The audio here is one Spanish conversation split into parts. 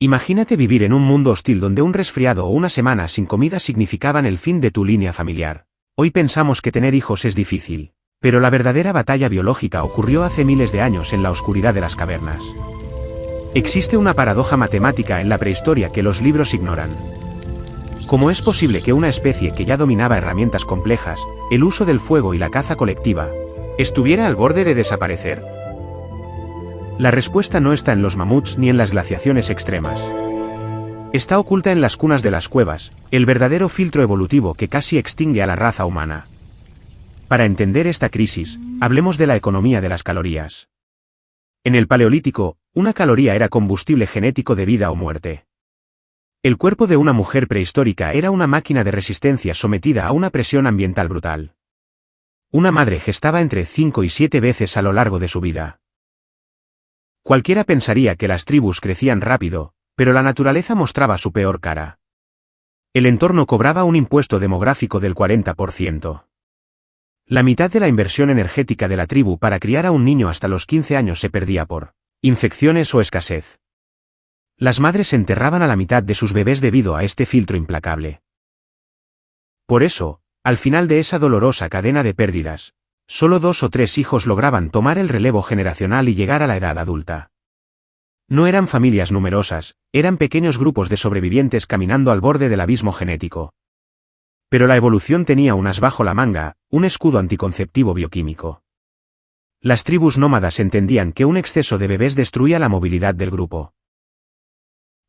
Imagínate vivir en un mundo hostil donde un resfriado o una semana sin comida significaban el fin de tu línea familiar. Hoy pensamos que tener hijos es difícil, pero la verdadera batalla biológica ocurrió hace miles de años en la oscuridad de las cavernas. Existe una paradoja matemática en la prehistoria que los libros ignoran. ¿Cómo es posible que una especie que ya dominaba herramientas complejas, el uso del fuego y la caza colectiva, estuviera al borde de desaparecer? La respuesta no está en los mamuts ni en las glaciaciones extremas. Está oculta en las cunas de las cuevas, el verdadero filtro evolutivo que casi extingue a la raza humana. Para entender esta crisis, hablemos de la economía de las calorías. En el Paleolítico, una caloría era combustible genético de vida o muerte. El cuerpo de una mujer prehistórica era una máquina de resistencia sometida a una presión ambiental brutal. Una madre gestaba entre 5 y 7 veces a lo largo de su vida. Cualquiera pensaría que las tribus crecían rápido, pero la naturaleza mostraba su peor cara. El entorno cobraba un impuesto demográfico del 40%. La mitad de la inversión energética de la tribu para criar a un niño hasta los 15 años se perdía por infecciones o escasez. Las madres enterraban a la mitad de sus bebés debido a este filtro implacable. Por eso, al final de esa dolorosa cadena de pérdidas, solo 2 o 3 hijos lograban tomar el relevo generacional y llegar a la edad adulta. No eran familias numerosas, eran pequeños grupos de sobrevivientes caminando al borde del abismo genético. Pero la evolución tenía un as bajo la manga, un escudo anticonceptivo bioquímico. Las tribus nómadas entendían que un exceso de bebés destruía la movilidad del grupo.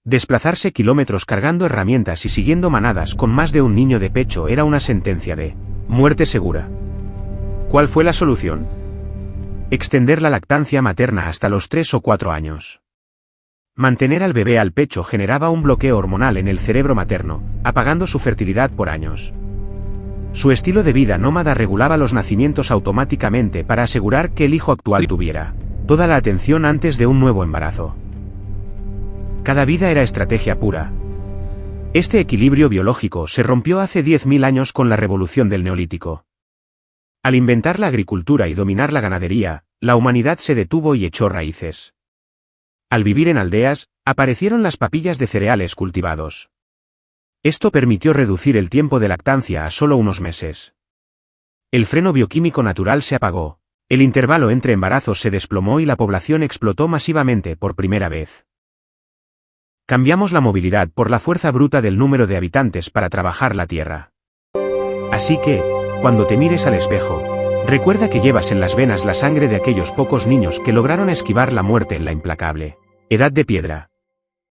Desplazarse kilómetros cargando herramientas y siguiendo manadas con más de un niño de pecho era una sentencia de muerte segura. ¿Cuál fue la solución? Extender la lactancia materna hasta los 3 o 4 años. Mantener al bebé al pecho generaba un bloqueo hormonal en el cerebro materno, apagando su fertilidad por años. Su estilo de vida nómada regulaba los nacimientos automáticamente para asegurar que el hijo actual tuviera toda la atención antes de un nuevo embarazo. Cada vida era estrategia pura. Este equilibrio biológico se rompió hace 10.000 años con la revolución del Neolítico. Al inventar la agricultura y dominar la ganadería, la humanidad se detuvo y echó raíces. Al vivir en aldeas, aparecieron las papillas de cereales cultivados. Esto permitió reducir el tiempo de lactancia a solo unos meses. El freno bioquímico natural se apagó, el intervalo entre embarazos se desplomó y la población explotó masivamente por primera vez. Cambiamos la movilidad por la fuerza bruta del número de habitantes para trabajar la tierra. Así que, cuando te mires al espejo, recuerda que llevas en las venas la sangre de aquellos pocos niños que lograron esquivar la muerte en la implacable edad de piedra.